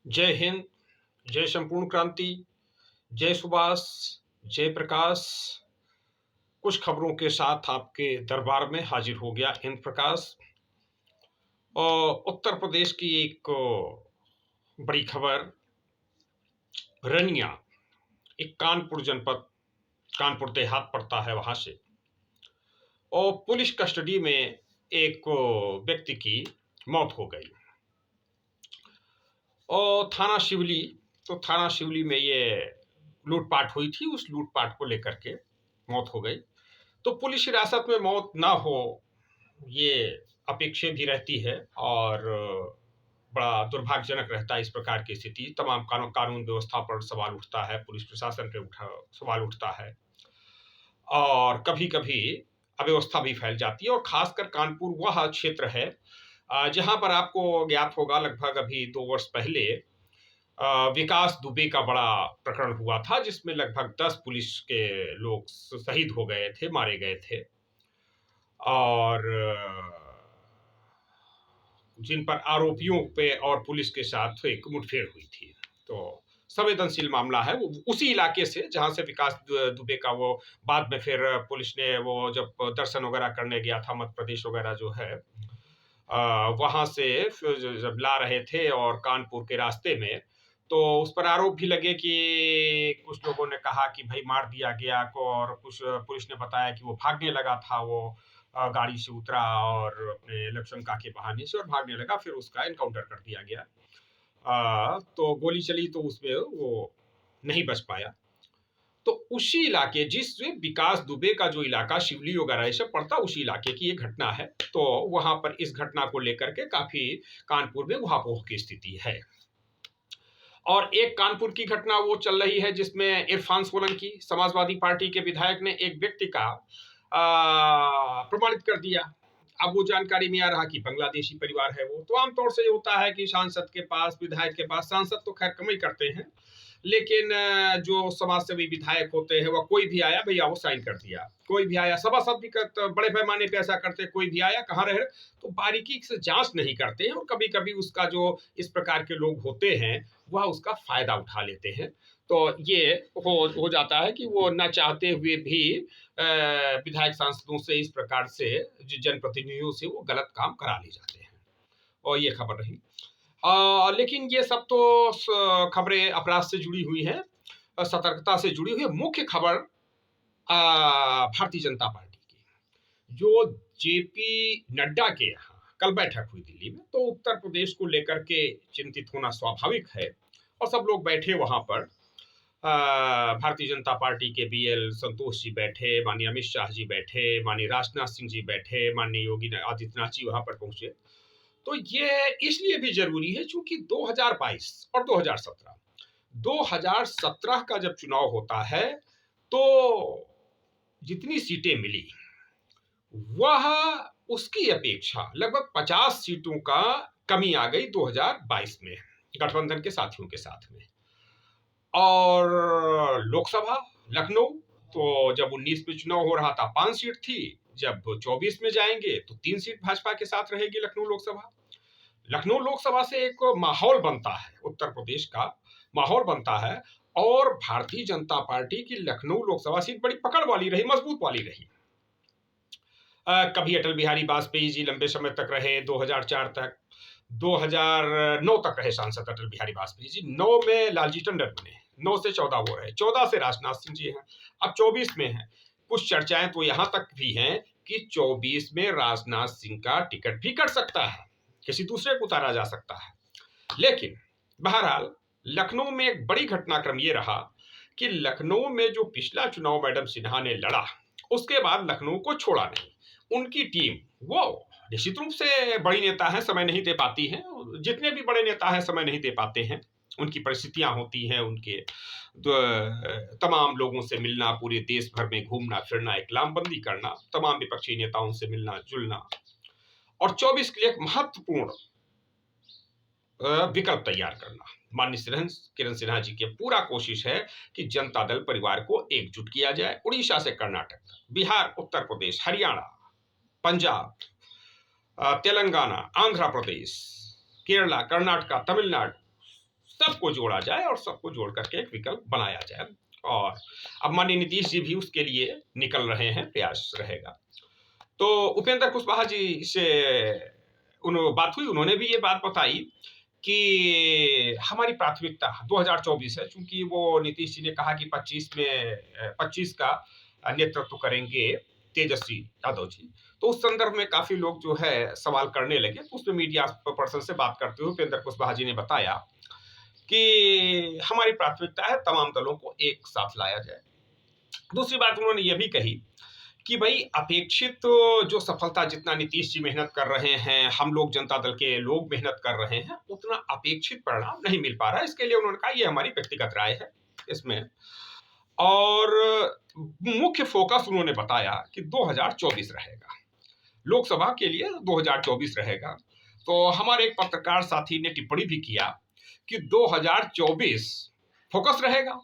जय हिंद, जय संपूर्ण क्रांति, जय सुभाष, जय प्रकाश। कुछ खबरों के साथ आपके दरबार में हाजिर हो गया हिंद प्रकाश। और उत्तर प्रदेश की एक बड़ी खबर। रनिया, एक कानपुर जनपद, कानपुर देहात पड़ता है वहां से, और पुलिस कस्टडी में एक व्यक्ति की मौत हो गई। और थाना शिवली में ये लूटपाट हुई थी। उस लूटपाट को लेकर के मौत हो गई। तो पुलिस हिरासत में मौत ना हो, ये अपेक्षा भी रहती है और बड़ा दुर्भाग्यजनक रहता है इस प्रकार की स्थिति। तमाम कानून व्यवस्था पर सवाल उठता है, पुलिस प्रशासन पे सवाल उठता है, और कभी कभी अव्यवस्था भी फैल जाती है। और खासकर कानपुर वह क्षेत्र है जहां पर आपको ज्ञात होगा, लगभग अभी 2 वर्ष पहले विकास दुबे का बड़ा प्रकरण हुआ था, जिसमें लगभग 10 पुलिस के लोग शहीद हो गए थे, मारे गए थे, और जिन पर आरोपियों पे और पुलिस के साथ एक मुठभेड़ हुई थी। तो संवेदनशील मामला है। वो उसी इलाके से जहां से विकास दुबे का वो बाद में फिर पुलिस ने वो जब दर्शन वगैरह करने गया था, मध्य प्रदेश वगैरह जो है, वहां से फिर जब ला रहे थे और कानपुर के रास्ते में, तो उस पर आरोप भी लगे कि कुछ लोगों ने कहा कि भाई मार दिया गया को, और कुछ पुलिस ने बताया कि वो भागने लगा था। वो गाड़ी से उतरा और अपने लक्ष्मणका के बहाने से और भागने लगा, फिर उसका एनकाउंटर कर दिया गया। तो गोली चली तो उसमें वो नहीं बच पाया। तो उसी इलाके, जिस विकास दुबे का जो इलाका शिवली वगैरह ये सब पड़ता, उसी इलाके की ये घटना है। तो वहां पर इस घटना को लेकर के काफी कानपुर में उहापोह की स्थिति है। और एक कानपुर की घटना वो चल रही है जिसमें इरफान सोलंकी, समाजवादी पार्टी के विधायक ने एक व्यक्ति का प्रमाणित कर दिया। अब वो जानकारी में आ रहा कि बांग्लादेशी परिवार है वो। तो आमतौर से ये होता है कि सांसद के पास, विधायक के पास, सांसद तो खैर कम ही करते हैं, लेकिन जो समाज सेवी विधायक होते हैं, वह कोई भी आया भैया वो साइन कर दिया, कोई भी आया, सभासद भी करते, बड़े पैमाने पे ऐसा करते, कोई भी आया कहाँ रहे, तो बारीकी से जांच नहीं करते हैं। और कभी कभी उसका जो इस प्रकार के लोग होते हैं वह उसका फायदा उठा लेते हैं। तो ये हो जाता है कि वो न चाहते हुए भी विधायक सांसदों से इस प्रकार से, जनप्रतिनिधियों से वो गलत काम करा ले जाते हैं। और ये खबर रही। लेकिन ये सब तो खबरें अपराध से जुड़ी हुई हैं, सतर्कता से जुड़ी हुई है। मुख्य खबर भारतीय जनता पार्टी की, जो जेपी नड्डा के यहाँ कल बैठक हुई दिल्ली में, तो उत्तर प्रदेश को लेकर के चिंतित होना स्वाभाविक है। और सब लोग बैठे वहां पर। भारतीय जनता पार्टी के बीएल संतोष जी बैठे, माननीय अमित शाह जी बैठे, माननीय राजनाथ सिंह जी बैठे, माननीय योगी आदित्यनाथ जी वहां पर पहुंचे। तो ये इसलिए भी जरूरी है क्योंकि 2022 और 2017 का जब चुनाव होता है, तो जितनी सीटें मिली वह उसकी अपेक्षा लगभग 50 सीटों का कमी आ गई 2022 में गठबंधन के साथियों के साथ में। और लोकसभा लखनऊ, तो जब 19 में चुनाव हो रहा था 5 सीट थी, जब 24 में जाएंगे तो 3 सीट भाजपा के साथ रहेगी लखनऊ लोकसभा। लखनऊ लोकसभा से एक माहौल बनता है, उत्तर प्रदेश का माहौल बनता है। और भारतीय जनता पार्टी की लखनऊ लोकसभा सीट बड़ी पकड़ वाली रही, मजबूत वाली रही। कभी अटल बिहारी वाजपेयी जी लंबे समय तक रहे, 2004 तक, 2009 तक रहे सांसद अटल बिहारी वाजपेयी जी। 9 में लालजी टंडन बने, 9 से 14 वो रहे, 14 से राजनाथ सिंह जी हैं, अब 24 में हैं। कुछ चर्चाएं तो यहां तक भी हैं कि 24 में राजनाथ सिंह का टिकट भी कट सकता है, किसी दूसरे को उतारा जा सकता है। लेकिन बहरहाल लखनऊ में एक बड़ी घटनाक्रम ये रहा कि लखनऊ में जो पिछला चुनाव मैडम सिन्हा ने लड़ा, उसके बाद लखनऊ को छोड़ा नहीं। उनकी टीम, वो निश्चित रूप से बड़ी नेता है, समय नहीं दे पाती हैं, जितने भी बड़े नेता हैं समय नहीं दे पाते हैं, उनकी परिस्थितियां होती हैं, उनके तमाम लोगों से मिलना, पूरे देश भर में घूमना फिरना, एक लामबंदी करना, तमाम विपक्षी नेताओं से मिलना जुलना, और 24 के लिए एक महत्वपूर्ण विकल्प तैयार करना। माननीय किरण सिन्हा जी की पूरा कोशिश है कि जनता दल परिवार को एकजुट किया जाए। उड़ीसा से कर्नाटक, बिहार, उत्तर प्रदेश, हरियाणा, पंजाब, तेलंगाना, आंध्र प्रदेश, केरला, कर्नाटक, तमिलनाडु, सबको जोड़ा जाए और सबको जोड़ करके एक विकल्प बनाया जाए। और अब माननीय नीतीश जी भी उसके लिए निकल रहे हैं, प्रयास रहेगा। तो उपेंद्र कुशवाहा जी से बात हुई, उन्होंने भी ये बात बताई कि हमारी प्राथमिकता 2024 है, चूंकि वो नीतीश जी ने कहा कि 25 का नेतृत्व करेंगे तेजस्वी यादव जी। तो उस संदर्भ में काफी लोग जो है सवाल करने लगे। तो उसमें मीडिया पर्सन से बात करते हुए उपेंद्र कुशवाहा जी ने बताया कि हमारी प्राथमिकता है तमाम दलों को एक साथ लाया जाए। दूसरी बात उन्होंने ये भी कही कि भाई अपेक्षित जो सफलता जितना नीतीश जी मेहनत कर रहे हैं, हम लोग जनता दल के लोग मेहनत कर रहे हैं, उतना अपेक्षित परिणाम नहीं मिल पा रहा है। इसके लिए उन्होंने कहा ये हमारी व्यक्तिगत राय है इसमें। और मुख्य फोकस उन्होंने बताया कि 2024 रहेगा, लोकसभा के लिए 2024 रहेगा। तो हमारे एक पत्रकार साथी ने टिप्पणी भी किया कि 2024 फोकस रहेगा।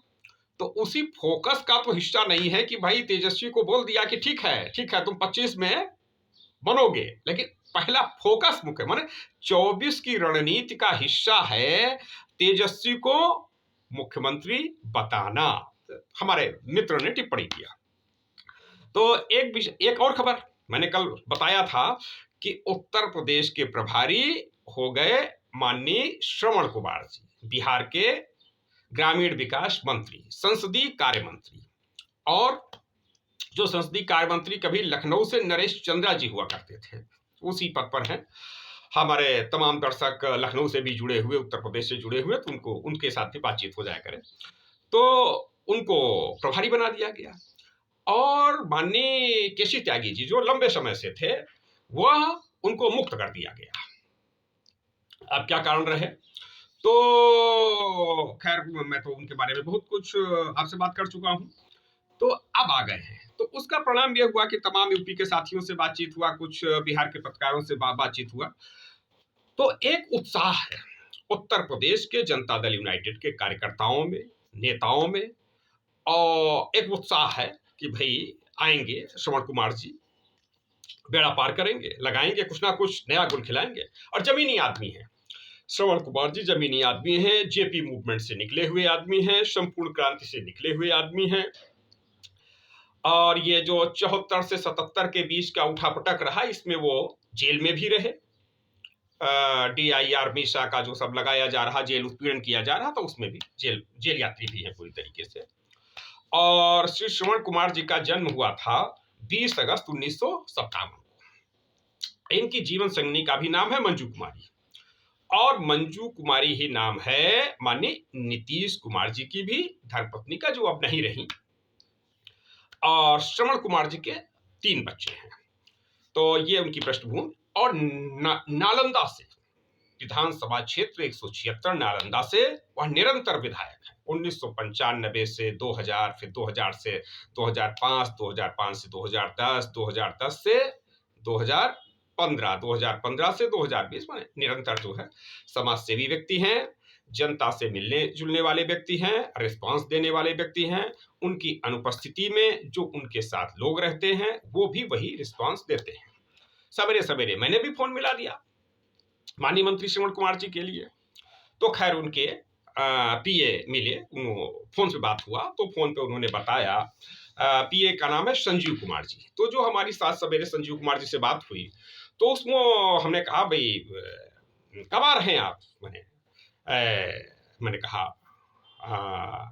तो उसी फोकस का तो हिस्सा नहीं है कि भाई तेजस्वी को बोल दिया कि ठीक है तुम 25 में बनोगे, लेकिन पहला फोकस मुख्य माने 24 की रणनीति का हिस्सा है तेजस्वी को मुख्यमंत्री बताना, हमारे मित्र ने टिप्पणी किया। तो एक और खबर मैंने कल बताया था कि उत्तर प्रदेश के प्रभारी हो गए माननीय श्रवण कुमार जी, बिहार के ग्रामीण विकास मंत्री, संसदीय कार्य मंत्री। और जो संसदीय कार्य मंत्री कभी लखनऊ से नरेश चंद्रा जी हुआ करते थे, उसी पद पर हैं। हमारे तमाम दर्शक लखनऊ से भी जुड़े हुए, उत्तर प्रदेश से जुड़े हुए, तो उनको उनके साथ भी बातचीत हो जाया करे। तो उनको प्रभारी बना दिया गया। और माननीय केसी त्यागी जी जो लंबे समय से थे, वह उनको मुक्त कर दिया गया। अब क्या कारण रहे, तो खैर मैं तो उनके बारे में बहुत कुछ आपसे बात कर चुका हूं। तो अब आ गए हैं, तो उसका परिणाम यह हुआ कि तमाम यूपी के साथियों से बातचीत हुआ, कुछ बिहार के पत्रकारों से बातचीत हुआ। तो एक उत्साह है उत्तर प्रदेश के जनता दल यूनाइटेड के कार्यकर्ताओं में, नेताओं में, और एक उत्साह है कि भाई आएंगे श्रवण कुमार जी, बेड़ा पार करेंगे, लगाएंगे कुछ ना कुछ नया गुल खिलाएंगे। और जमीनी आदमी है श्रवण कुमार जी, जमीनी आदमी हैं, जेपी मूवमेंट से निकले हुए आदमी हैं, संपूर्ण क्रांति से निकले हुए आदमी हैं। और ये जो 74 से 77 के बीच का उठापटक रहा, इसमें वो जेल में भी रहे। DIR मीसा का जो सब लगाया जा रहा, जेल उत्पीड़न किया जा रहा था, उसमें भी जेल यात्री भी है पूरी तरीके से। और श्री श्रवण कुमार जी का जन्म हुआ था 20 अगस्त 1957 को। इनकी जीवन संगिनी का भी नाम है मंजू कुमारी, और मंजू कुमारी ही नाम है माननीय नीतीश कुमार जी की भी धर्मपत्नी का, जो अब नहीं रही। और श्रवण कुमार जी के 3 बच्चे हैं। तो ये उनकी पृष्ठभूमि। और नालंदा से विधानसभा क्षेत्र 176 नालंदा से वह निरंतर विधायक है। 1995 से 2000, फिर 2000 से 2005, 2005 से 2010, 2010 से 2015, 2015 से 2020, माने निरंतर जो है समाज सेवी व्यक्ति हैं, जनता से मिलने जुलने वाले व्यक्ति हैं, रिस्पांस देने वाले व्यक्ति हैं। उनकी अनुपस्थिति में जो उनके साथ लोग रहते हैं, वो भी वही रिस्पांस देते हैं। सवेरे सवेरे मैंने भी फोन मिला दिया माननीय मंत्री श्रवण कुमार जी के लिए। तो खैर उनके PA मिले, फोन से बात हुआ, तो फोन पे उन्होंने बताया, PA का नाम है संजीव कुमार जी। तो जो हमारी साथ सवेरे संजीव कुमार जी से बात हुई, तो उसमें हमने कहा भाई कब आ रहे हैं आप, मैंने कहा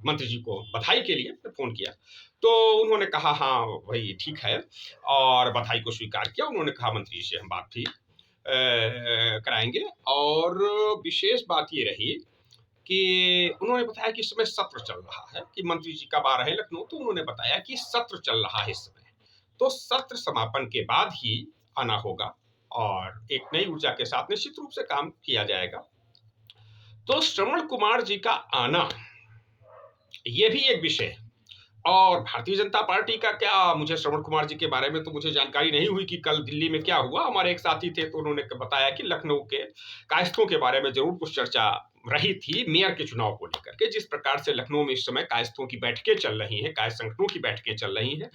मंत्री जी को बधाई के लिए फोन किया। तो उन्होंने कहा हाँ भाई ठीक है, और बधाई को स्वीकार किया। उन्होंने कहा मंत्री जी से हम बात भी कराएंगे। और विशेष बात ये रही कि उन्होंने बताया कि इस समय सत्र चल रहा है, कि मंत्री जी कब आ रहे हैं लखनऊ। तो उन्होंने बताया कि सत्र चल रहा है इस समय, तो सत्र समापन के बाद ही आना होगा और एक नई ऊर्जा के साथ निश्चित रूप से काम किया जाएगा। तो श्रवण कुमार जी का आना ये भी एक विषय है। और भारतीय जनता पार्टी का क्या, मुझे श्रवण कुमार जी के बारे में तो मुझे जानकारी नहीं हुई कि कल दिल्ली में क्या हुआ। हमारे एक साथी थे, तो उन्होंने बताया कि लखनऊ के कायस्थों के बारे में जरूर कुछ चर्चा रही थी मेयर के चुनाव को लेकर के। जिस प्रकार से लखनऊ में इस समय कायस्थों की बैठकें चल रही हैं, कायस्थ संगठनों की बैठकें चल रही हैं,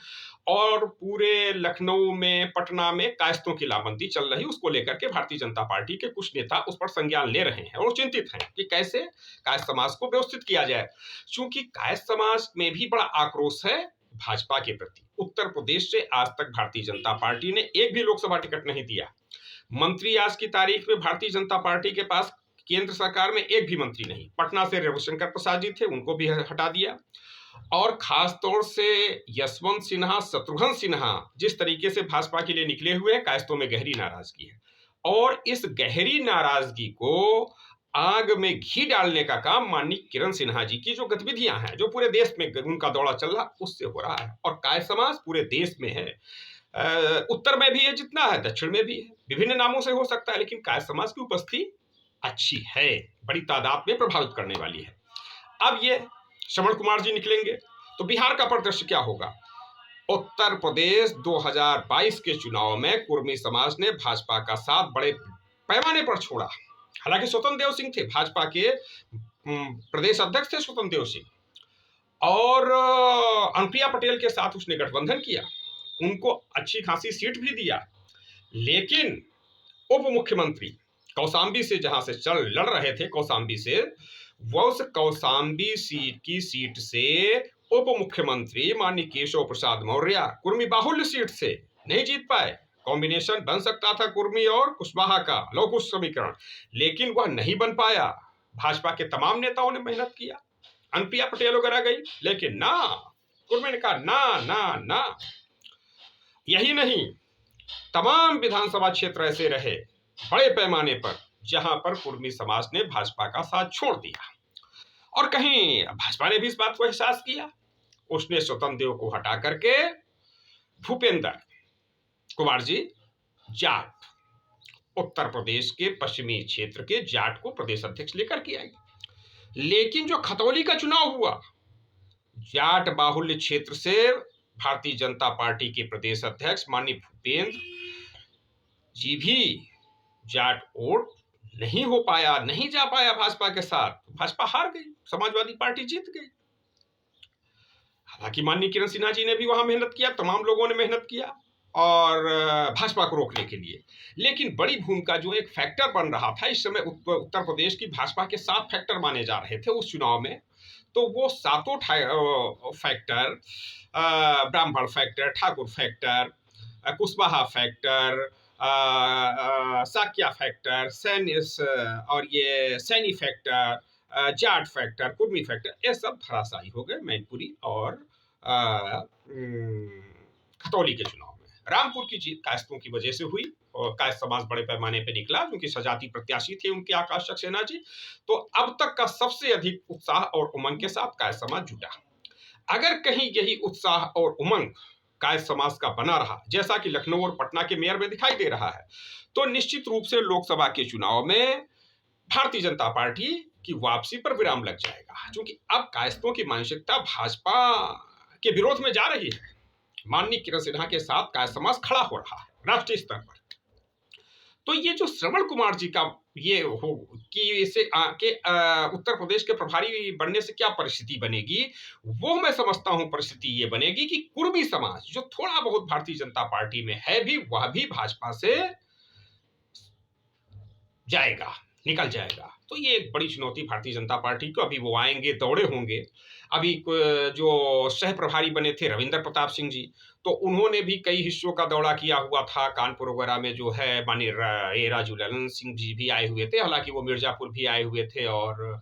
और पूरे लखनऊ में, पटना में कायस्थों की लामबंदी चल रही, उसको लेकर के भारतीय जनता पार्टी के कुछ नेता उस पर संज्ञान ले रहे हैं और चिंतित हैं कि कैसे कायस्थ समाज को व्यवस्थित किया जाए। चूंकि कायस्थ समाज में भी बड़ा आक्रोश है भाजपा के प्रति। उत्तर प्रदेश से आज तक भारतीय जनता पार्टी ने एक भी लोकसभा टिकट नहीं दिया। मंत्री आज की तारीख में भारतीय जनता पार्टी के पास केंद्र सरकार में एक भी मंत्री नहीं। पटना से रविशंकर प्रसाद जी थे, उनको भी हटा दिया। और खास तौर से यशवंत सिन्हा, शत्रुघ्न सिन्हा जिस तरीके से भाजपा के लिए निकले हुए हैं, कायस्थों में गहरी नाराजगी है। और इस गहरी नाराजगी को आग में घी डालने का काम माननीय किरण सिन्हा जी की जो गतिविधियां हैं, जो पूरे देश में उनका दौरा चल रहा, उससे हो रहा है। और कायस्थ समाज पूरे देश में है, उत्तर में भी है जितना है, दक्षिण में भी है, विभिन्न नामों से हो सकता है, लेकिन कायस्थ समाज की उपस्थिति अच्छी है, बड़ी तादाद में प्रभावित करने वाली है। अब ये श्रवण कुमार जी निकलेंगे तो बिहार का परिदृश्य क्या होगा? उत्तर प्रदेश 2022 के चुनाव में कुर्मी समाज ने भाजपा का साथ बड़े पैमाने पर छोड़ा। हालांकि स्वतंत्र देव सिंह थे, भाजपा के प्रदेश अध्यक्ष थे स्वतंत्र देव सिंह, और अनुप्रिया पटेल के साथ उसने गठबंधन किया, उनको अच्छी खासी सीट भी दिया। लेकिन उप मुख्यमंत्री कौशाम्बी से जहां से लड़ रहे थे, कौशाम्बी से, वो उस कौशाम्बी सीट से उप मुख्यमंत्री माननीय केशव प्रसाद मौर्य कुर्मी बाहुल्य सीट से नहीं जीत पाए। कॉम्बिनेशन बन सकता था कुर्मी और कुशवाहा का, लौकुश समीकरण, लेकिन वह नहीं बन पाया। भाजपा के तमाम नेताओं ने मेहनत किया, अनुप्रिया पटेल वगैरह गई, लेकिन ना, कुर्मी ने कहा ना ना ना। यही नहीं, तमाम विधानसभा क्षेत्र ऐसे रहे बड़े पैमाने पर जहां पर कुर्मी समाज ने भाजपा का साथ छोड़ दिया। और कहीं भाजपा ने भी इस बात को एहसास किया, उसने स्वतंत्र देव को हटा करके भूपेंद्र कुमार जी जाट, उत्तर प्रदेश के पश्चिमी क्षेत्र के जाट को प्रदेश अध्यक्ष लेकर के आई। लेकिन जो खतौली का चुनाव हुआ, जाट बाहुल्य क्षेत्र से भारतीय जनता पार्टी के प्रदेश अध्यक्ष माननीय भूपेंद्र जी भी जाट वोट नहीं हो पाया, नहीं जा पाया भाजपा के साथ, भाजपा हार गई, समाजवादी पार्टी जीत गई। हालांकि माननीय किरण सिन्हा जी ने भी वहां मेहनत किया, तमाम लोगों ने मेहनत किया और भाजपा को रोकने के लिए। लेकिन बड़ी भूमिका जो एक फैक्टर बन रहा था इस समय उत्तर प्रदेश की भाजपा के 7 फैक्टर माने जा रहे थे उस चुनाव में, तो वो सातों factor, Brahmin factor, Thakur factor, Kushwaha factor, Shakya factor, और ये Saini factor, Jat factor, Kurmi factor, ये सब धराशायी हो गए मैनपुरी और खतौली के चुनाव में। रामपुर की जीत कायस्थों की वजह से हुई और कायस्थ समाज बड़े पैमाने पर निकला, क्योंकि सजाती प्रत्याशी थे उनके आकाश सक्सेना जी। तो अब तक का सबसे अधिक उत्साह और उमंग के साथ कायस्थ समाज जुटा। अगर कहीं यही उत्साह और उमंग कायस्थ समाज का बना रहा, जैसा कि लखनऊ और पटना के मेयर में दिखाई दे रहा है, तो निश्चित रूप से लोकसभा के चुनाव में भारतीय जनता पार्टी की वापसी पर विराम लग जाएगा। क्योंकि अब कायस्थों की मानसिकता भाजपा के विरोध में जा रही है। माननीय किरण सिन्हा के साथ कायस्थ समाज खड़ा हो रहा है राष्ट्रीय स्तर पर। तो ये जो श्रवण कुमार जी का ये हो कि इसे आके उत्तर प्रदेश के प्रभारी बनने से क्या परिस्थिति बनेगी, वो मैं समझता हूं परिस्थिति ये बनेगी कि कुर्मी समाज जो थोड़ा बहुत भारतीय जनता पार्टी में है भी, वह भी भाजपा से जाएगा, निकल जाएगा। तो ये एक बड़ी चुनौती भारतीय जनता पार्टी को। अभी वो आएंगे, दौड़े होंगे। अभी जो सह प्रभारी बने थे रविंद्र प्रताप सिंह जी, तो उन्होंने भी कई हिस्सों का दौरा किया हुआ था। कानपुर वगैरह में जो है माननीय राजू ललन सिंह जी भी आए हुए थे, हालांकि वो मिर्जापुर भी आए हुए थे और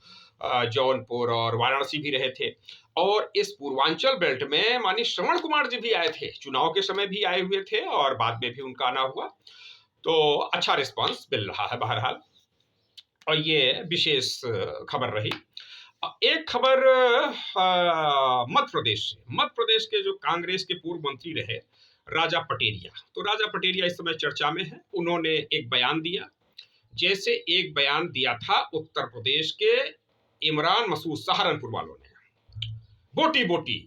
जौनपुर और वाराणसी भी रहे थे। और इस पूर्वांचल बेल्ट में माननीय श्रवण कुमार जी भी आए थे, चुनाव के समय भी आए हुए थे और बाद में भी उनका आना हुआ। तो अच्छा रिस्पांस मिल रहा है बहरहाल, और ये विशेष खबर रही। एक खबर मध्य प्रदेश के जो कांग्रेस के पूर्व मंत्री रहे राजा पटेरिया, तो राजा पटेरिया इस समय चर्चा में है। उन्होंने एक बयान दिया, जैसे एक बयान दिया था उत्तर प्रदेश के इमरान मसूद सहारनपुर वालों ने, बोटी बोटी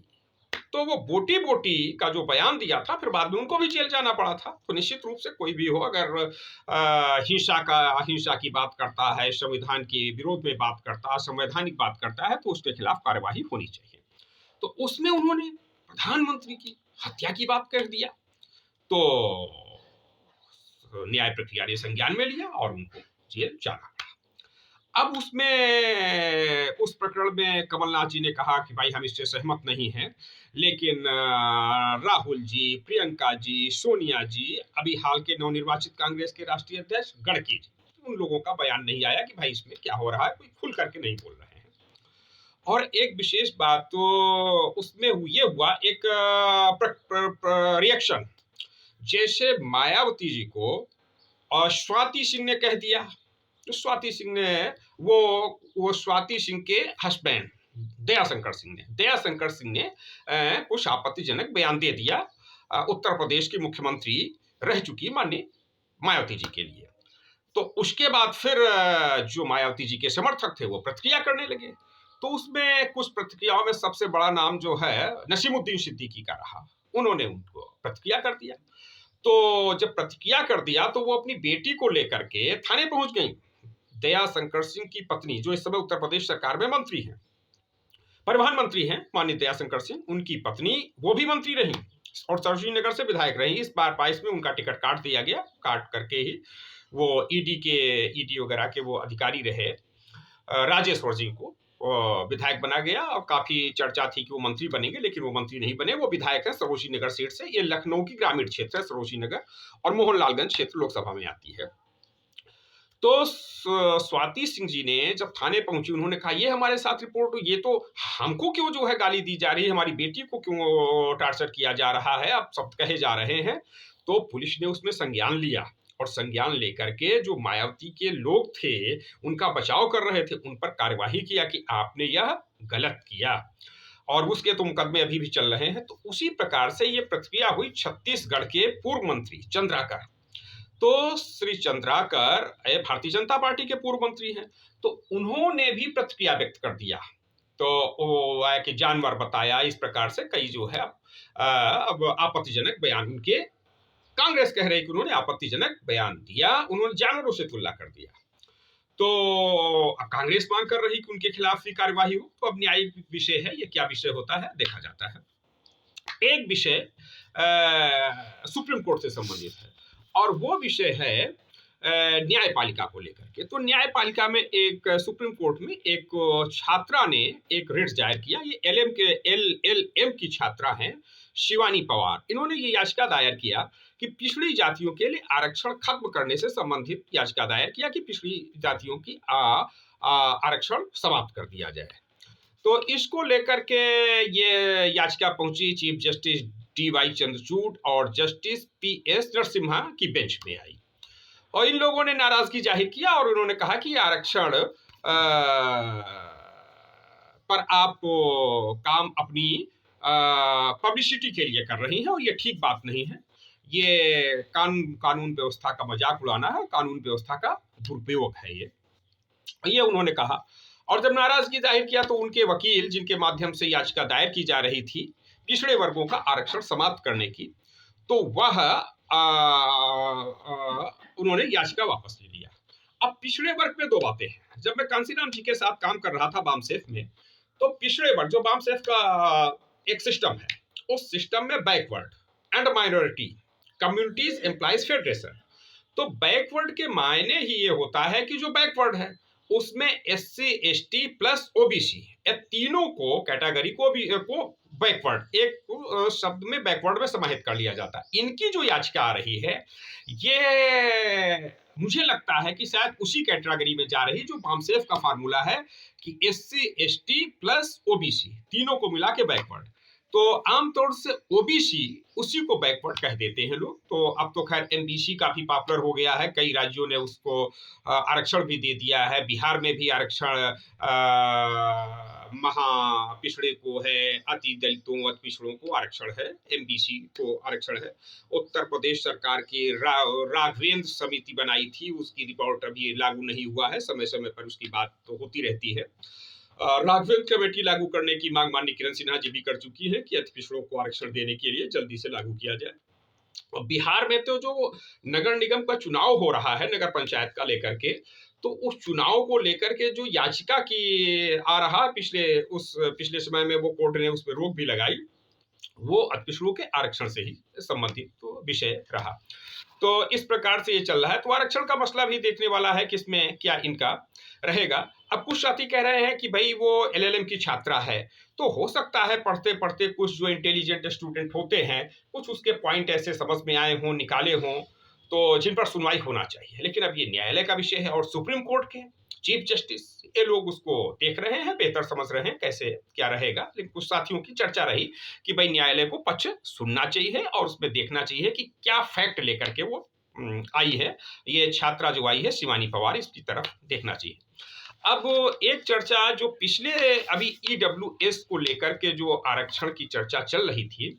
तो वो बोटी-बोटी का जो बयान दिया था, फिर बाद में उनको भी जेल जाना पड़ा था। तो निश्चित रूप से कोई भी हो, अगर हिंसा की बात करता है, संविधान के विरोध में बात करता है, असंवैधानिक बात करता है, तो उसके खिलाफ कार्यवाही होनी चाहिए। तो उसमें उन्होंने प्रधानमंत्री की हत्या की बात कह दिया। तो न्याय प्रक्रिया ने संज्ञान में लिया और उनको जेल जाना पड़ा। अब उसमें उस प्रकरण में कमलनाथ जी ने कहा कि भाई हम इससे सहमत नहीं हैं, लेकिन राहुल जी, प्रियंका जी, सोनिया जी, अभी हाल के नवनिर्वाचित कांग्रेस के राष्ट्रीय अध्यक्ष गड़की जी, उन लोगों का बयान नहीं आया कि भाई इसमें क्या हो रहा है, कोई खुल करके नहीं बोल रहे हैं। और एक विशेष बात तो उसमें ये हुआ, एक रिएक्शन, जैसे मायावती जी को और स्वाति सिंह ने कह दिया। तो स्वाति सिंह ने वो स्वाति सिंह के हस्बैंड दयाशंकर सिंह ने कुछ आपत्तिजनक बयान दे दिया उत्तर प्रदेश की मुख्यमंत्री रह चुकी माननीय मायावती जी के लिए। तो उसके बाद फिर जो मायावती जी के समर्थक थे वो प्रतिक्रिया करने लगे। तो उसमें कुछ प्रतिक्रियाओं में सबसे बड़ा नाम जो है नसीमुद्दीन सिद्दीकी का रहा। उन्होंने उनको प्रतिक्रिया कर दिया। तो जब प्रतिक्रिया कर दिया तो वो अपनी बेटी को लेकर के थाने पहुंच गई। दयाशंकर सिंह की पत्नी, जो इस समय उत्तर प्रदेश सरकार में मंत्री हैं, परिवहन मंत्री हैं माननीय दयाशंकर सिंह, उनकी पत्नी वो भी मंत्री रही और सरोजिनी नगर से विधायक रही। इस बार 22 में उनका टिकट काट दिया गया। काट करके ही वो ईडी वगैरह के वो अधिकारी रहे, राजेश्वर सिंह को विधायक बना गया और काफी चर्चा थी कि वो मंत्री बनेंगे, लेकिन वो मंत्री नहीं बने। वो विधायक है सरोजिनी नगर सीट से। ये लखनऊ की ग्रामीण क्षेत्र है सरोजिनी नगर, और मोहनलालगंज क्षेत्र लोकसभा में आती है। तो स्वाति सिंह जी ने जब थाने पहुंची, उन्होंने कहा ये हमारे साथ रिपोर्ट, ये तो हमको क्यों जो है गाली दी जा रही है, हमारी बेटी को क्यों टार्चर किया जा रहा है, अब सब कहे जा रहे हैं। तो पुलिस ने उसमें संज्ञान लिया और संज्ञान लेकर के जो मायावती के लोग थे उनका बचाव कर रहे थे, उन पर कार्यवाही किया कि आपने यह गलत किया, और उसके तो मुकदमे अभी भी चल रहे हैं। तो उसी प्रकार से ये प्रतिक्रिया हुई छत्तीसगढ़ के पूर्व मंत्री चंद्राकर। तो श्री चंद्राकर भारतीय जनता पार्टी के पूर्व मंत्री हैं, तो उन्होंने भी प्रतिक्रिया व्यक्त कर दिया। तो वो आया कि जानवर बताया, इस प्रकार से कई जो है अब आपत्तिजनक बयान उनके, कांग्रेस कह रही कि उन्होंने आपत्तिजनक बयान दिया, उन्होंने जानवरों से तुलना कर दिया। तो अब कांग्रेस मांग कर रही कि उनके खिलाफ भी कार्यवाही हो। तो अब न्यायिक विषय है, ये क्या विषय होता है देखा जाता है। एक विषय सुप्रीम कोर्ट से संबंधित है और वो विषय है न्यायपालिका को लेकर के। तो न्यायपालिका में एक सुप्रीम कोर्ट में एक छात्रा ने एक रिट दायर किया। ये एलएलएम की छात्रा हैं शिवानी पवार। इन्होंने ये याचिका दायर किया कि पिछड़ी जातियों के लिए आरक्षण खत्म करने से संबंधित याचिका दायर किया कि पिछड़ी जातियों की आरक्षण समाप्त कर दिया जाए। तो इसको लेकर के ये याचिका पहुंची चीफ जस्टिस डी.वाई. चंद्रचूड़ और जस्टिस पी.एस. नरसिम्हा की बेंच में आई, और इन लोगों ने नाराजगी जाहिर किया और उन्होंने कहा कि आरक्षण पर आप काम अपनी पब्लिसिटी के लिए कर रही हैं और ये ठीक बात नहीं है। ये कानून व्यवस्था का मजाक उड़ाना है, कानून व्यवस्था का दुरुपयोग है ये उन्होंने कहा। और जब नाराजगी जाहिर किया तो उनके वकील, जिनके माध्यम से याचिका दायर की जा रही थी पिछड़े वर्गों का आरक्षण समाप्त करने की, तो वह उन्होंने याचिका वापस ले लिया। अब पिछड़े वर्ग में दो बातें हैं। जब मैं कांसीराम जी के साथ काम कर रहा था बामसेफ में, तो पिछड़े वर्ग, जो बामसेफ का एक सिस्टम है, उस सिस्टम में backward and minority communities employees federation, तो बैकवर्ड के मायने ही ये होता है कि जो बैकवर्ड है उसमें एससी, एसटी प्लस ओबीसी, ये तीनों को कैटेगरी को बैकवर्ड, एक शब्द में बैकवर्ड में समाहित कर लिया जाता है। इनकी जो याचिका आ रही है ये मुझे लगता है कि शायद उसी कैटेगरी में जा रही जो बामसेफ का फार्मूला है कि एससी, एसटी प्लस ओबीसी तीनों को मिला के बैकवर्ड। तो आमतौर से ओबीसी उसी को बैकवर्ड कह देते हैं लोग। तो अब तो खैर एमबीसी काफी पॉपुलर हो गया है, कई राज्यों ने उसको आरक्षण भी दे दिया है। बिहार में भी आरक्षण महा पिछड़े को है, अति दलितों अति पिछड़ों को आरक्षण है, एमबीसी को आरक्षण है। उत्तर प्रदेश सरकार की राघवेंद्र समिति बनाई थी, उसकी रिपोर्ट अभी लागू नहीं हुआ है, समय समय पर उसकी बात तो होती रहती है। राघवेंद्र कमेटी लागू करने की मांग माननीय किरण सिन्हा जी भी कर चुकी है कि अति पिछड़ों को आरक्षण देने के लिए जल्दी से लागू किया जाए। और बिहार में तो जो नगर निगम का चुनाव हो रहा है नगर पंचायत का लेकर के, तो उस चुनाव को लेकर के जो याचिका की आ रहा पिछले समय में वो कोर्ट ने उस पर रोक भी लगाई, वो अति पिछड़ों के आरक्षण से ही संबंधित तो विषय रहा। तो इस प्रकार से ये चल रहा है। तो आरक्षण का मसला भी देखने वाला है कि इसमें क्या इनका रहेगा। अब कुछ साथी कह रहे हैं कि भाई वो एलएलएम की छात्रा है, तो हो सकता है पढ़ते पढ़ते कुछ जो इंटेलिजेंट स्टूडेंट होते हैं, कुछ उसके पॉइंट ऐसे समझ में आए हों, निकाले हों, तो जिन पर सुनवाई होना चाहिए। लेकिन अब ये न्यायालय का विषय है और सुप्रीम कोर्ट के चीफ जस्टिस, ये लोग उसको देख रहे हैं, बेहतर समझ रहे हैं कैसे क्या रहेगा। लेकिन कुछ साथियों की चर्चा रही कि भाई न्यायालय को पक्ष सुनना चाहिए और उसमें देखना चाहिए कि क्या फैक्ट लेकर के वो आई है, ये छात्रा जो आई है शिवानी पवार, इसकी तरफ देखना चाहिए। अब एक चर्चा जो पिछले अभी ईडब्ल्यूएस को लेकर के जो आरक्षण की चर्चा चल रही थी,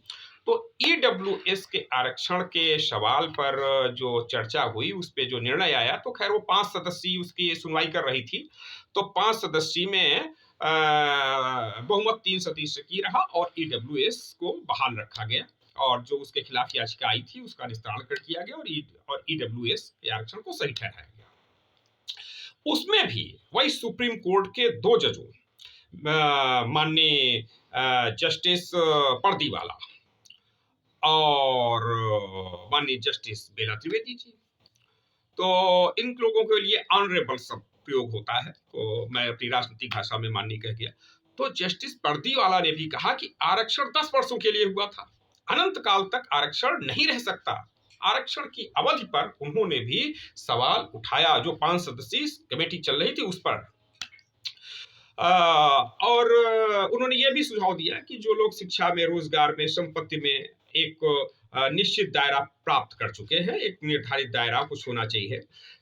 तो ईडब्ल्यूएस के आरक्षण के सवाल पर जो चर्चा हुई, उस पे जो निर्णय आया, तो खैर वो 5 सदस्यीय उसकी सुनवाई कर रही थी। तो 5 सदस्यीय में बहुमत 3 सदस्य की रहा और ईडब्ल्यूएस को बहाल रखा गया और जो उसके खिलाफ याचिका आई थी उसका निस्तारण कर किया गया और ईडब्ल्यूएस के आरक्षण को सही ठहराया गया। उसमें भी वही सुप्रीम कोर्ट के 2 जजों माननीय जस्टिस पर्दीवाला और माननीय जस्टिस बेला त्रिवेदी जी, तो इन लोगों के लिए ऑनरेबल शब्द प्रयोग होता है, तो मैं अपनी राजनीतिक भाषा में माननीय कह गया। तो जस्टिस पर्दीवाला ने भी कहा कि आरक्षण 10 वर्षों के लिए हुआ था, अनंत काल तक आरक्षण नहीं रह सकता। आरक्षण की अवधि पर उन्होंने भी सवाल उठाया, जो 5 सदस्यीय कमेटी चल रही थी उस पर। और उन्होंने ये भी सुझाव दिया कि जो लोग शिक्षा में, रोजगार में, संपत्ति में एक निश्चित दायरा प्राप्त कर चुके हैं, एक निर्धारित दायरा कुछ होना चाहिए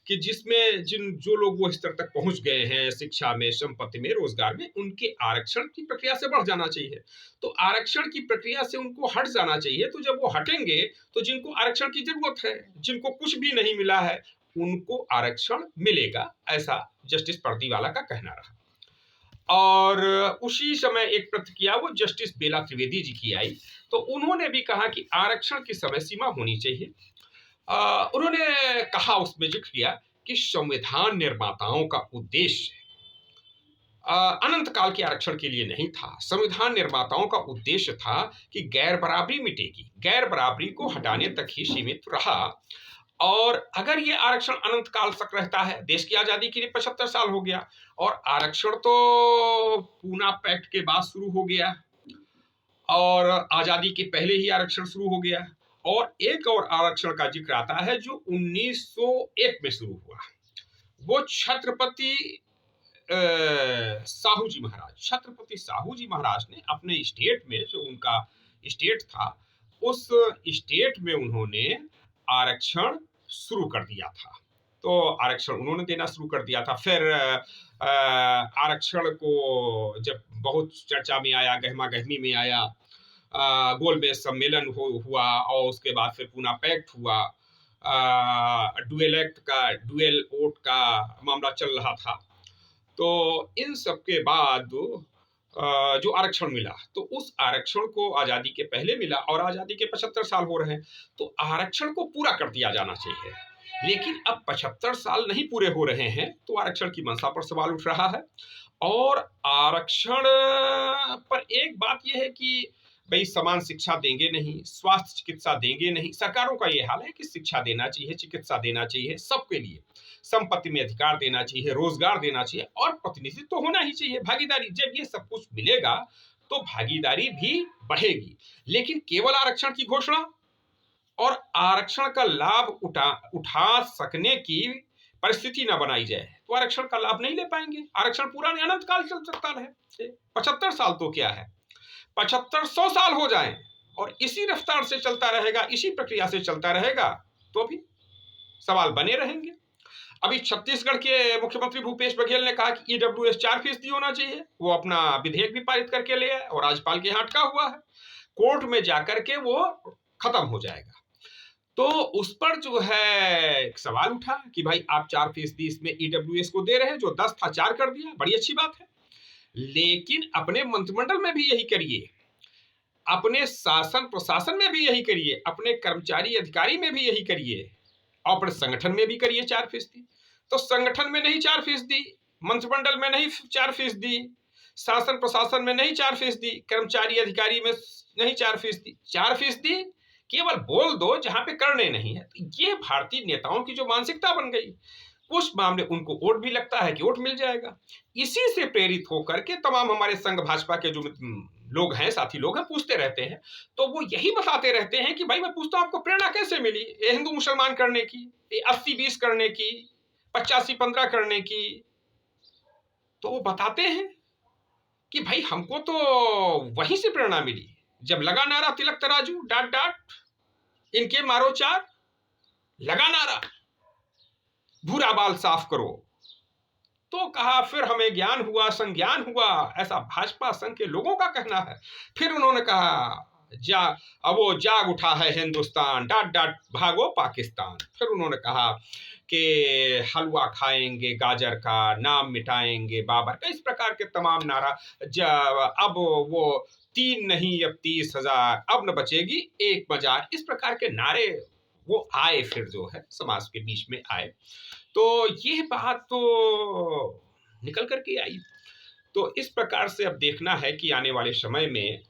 कि जिसमें जो लोग वो स्तर तक पहुंच गए हैं शिक्षा में, संपत्ति में, रोजगार में, उनके आरक्षण की प्रक्रिया से बढ़ जाना चाहिए। तो आरक्षण की प्रक्रिया से उनको हट जाना चाहिए। तो जब वो हटेंगे तो जिनको आरक्षण की जरूरत है, जिनको कुछ भी नहीं मिला है, उनको आरक्षण मिलेगा, ऐसा जस्टिस पर्दीवाला का कहना रहा। और उसी समय एक प्रतिक्रिया वो जस्टिस बेला त्रिवेदी जी की आई, तो उन्होंने भी कहा कि आरक्षण की समय सीमा होनी चाहिए। उन्होंने कहा, उसमें जिक्र किया कि संविधान निर्माताओं का उद्देश्य अनंत काल के आरक्षण के लिए नहीं था। संविधान निर्माताओं का उद्देश्य था कि गैर बराबरी मिटेगी, गैर बराबरी को हटाने तक ही सीमित रहा। और अगर ये आरक्षण अनंत काल तक रहता है, देश की आजादी के लिए 75 साल हो गया और आरक्षण तो पूना पैक्ट के बाद शुरू हो गया और आजादी के पहले ही आरक्षण शुरू हो गया। और एक और आरक्षण का जिक्र आता है जो 1901 में शुरू हुआ, वो छत्रपति साहू जी महाराज ने अपने स्टेट में, जो उनका स्टेट था, उस स्टेट में उन्होंने आरक्षण शुरू कर दिया था। तो आरक्षण उन्होंने देना शुरू कर दिया था। फिर आरक्षण को जब बहुत चर्चा में आया, गहमा गहमी में आया, गोलमेज सम्मेलन हुआ और उसके बाद फिर पूना पैक्ट हुआ, डुएल वोट का मामला चल रहा था। तो इन सब के बाद जो आरक्षण मिला, तो उस आरक्षण को आजादी के पहले मिला और आजादी के 75 साल हो रहे हैं, तो आरक्षण को पूरा कर दिया जाना चाहिए। लेकिन अब 75 साल नहीं पूरे हो रहे हैं, तो आरक्षण की मंशा पर सवाल उठ रहा है। और आरक्षण पर एक बात यह है कि भाई समान शिक्षा देंगे नहीं, स्वास्थ्य चिकित्सा देंगे नहीं। सरकारों का ये हाल है कि शिक्षा देना चाहिए, चिकित्सा देना चाहिए सबके लिए, संपत्ति में अधिकार देना चाहिए, रोजगार देना चाहिए और प्रतिनिधित्व तो होना ही चाहिए, भागीदारी। जब ये सब कुछ मिलेगा तो भागीदारी भी बढ़ेगी। लेकिन केवल आरक्षण की घोषणा और आरक्षण का लाभ उठा सकने की परिस्थिति ना बनाई जाए तो आरक्षण का लाभ नहीं ले पाएंगे। आरक्षण पूरा नहीं, अनंत काल चल सकता है। 75 साल तो क्या है, 7500 साल हो जाएं और इसी रफ्तार से चलता रहेगा, इसी प्रक्रिया से चलता रहेगा, तो भी सवाल बने रहेंगे। अभी छत्तीसगढ़ के मुख्यमंत्री भूपेश बघेल ने कहा कि ईडब्ल्यूएस 4% होना चाहिए। वो अपना विधेयक भी पारित करके ले आए और राज्यपाल के यहाँ अटका हुआ है, कोर्ट में जाकर के वो खत्म हो जाएगा। तो उस पर जो है एक सवाल उठा कि भाई आप 4% इसमें ईडब्ल्यूएस को दे रहे हैं, जो 10 था 4 कर दिया, बड़ी अच्छी बात है। लेकिन अपने मंत्रिमंडल में भी यही करिए, अपने शासन प्रशासन में भी यही करिए, अपने कर्मचारी अधिकारी में भी यही करिए, और अपने संगठन में भी करिए 4%। तो संगठन में नहीं 4%, मंत्रिमंडल में नहीं 4%, शासन प्रशासन में नहीं 4%, कर्मचारी अधिकारी में नहीं 4%, 4% केवल बोल दो जहां पे करने नहीं है। तो ये भारतीय नेताओं की जो मानसिकता बन गई, उस मामले उनको वोट भी लगता है कि वोट मिल जाएगा। इसी से प्रेरित होकर के तमाम हमारे संघ भाजपा के जो लोग हैं, साथी लोग हैं, पूछते रहते हैं, तो वो यही बताते रहते हैं कि भाई मैं पूछता हूं आपको प्रेरणा कैसे मिली ये हिंदू मुसलमान करने की, ये 80-20 करने की, 85-15 करने की। तो वो बताते हैं कि भाई हमको तो वहीं से प्रेरणा मिली जब लगा नारा तिलक तराजू डाट डाट, इनके मारो चार, लगा नारा भूरा बाल साफ करो। तो कहा फिर हमें ज्ञान हुआ, संज्ञान हुआ, ऐसा भाजपा संघ के लोगों का कहना है। फिर उन्होंने कहा अब वो जाग उठा है हिंदुस्तान, डाट डाट भागो पाकिस्तान। फिर उन्होंने कहा कि हलवा खाएंगे गाजर का, नाम मिटाएंगे बाबर का, इस प्रकार के तमाम नारा। अब वो 3 नहीं अब 30,000, अब न बचेगी एक बाजार, इस प्रकार के नारे वो आए, फिर जो है समाज के बीच में आए। तो ये बात तो निकल करके आई। तो इस प्रकार से अब देखना है कि आने वाले समय में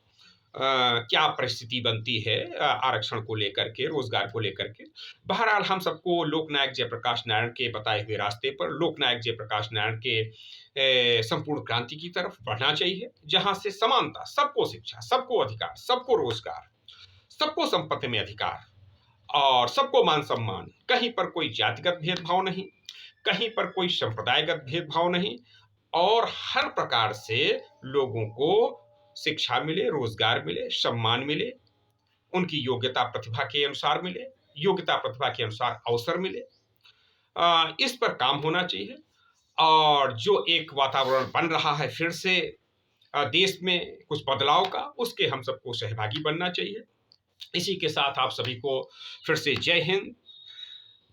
क्या परिस्थिति बनती है आरक्षण को लेकर के, रोजगार को लेकर के। बहरहाल हम सबको लोकनायक जयप्रकाश नारायण के बताए हुए रास्ते पर, लोकनायक जयप्रकाश नारायण के संपूर्ण क्रांति की तरफ बढ़ना चाहिए, जहां से समानता, सबको शिक्षा, सबको अधिकार, सबको रोजगार, सबको संपत्ति में अधिकार और सबको मान सम्मान। कहीं पर कोई जातिगत भेदभाव नहीं, कहीं पर कोई संप्रदायगत भेदभाव नहीं, और हर प्रकार से लोगों को शिक्षा मिले, रोजगार मिले, सम्मान मिले, उनकी योग्यता प्रतिभा के अनुसार मिले, योग्यता प्रतिभा के अनुसार अवसर मिले। इस पर काम होना चाहिए। और जो एक वातावरण बन रहा है फिर से देश में कुछ बदलाव का, उसके हम सबको सहभागी बनना चाहिए। इसी के साथ आप सभी को फिर से जय हिंद,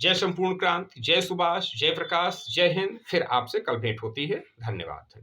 जय संपूर्ण क्रांति, जय सुभाष, जय प्रकाश, जय हिंद। फिर आपसे कल भेंट होती है। धन्यवाद।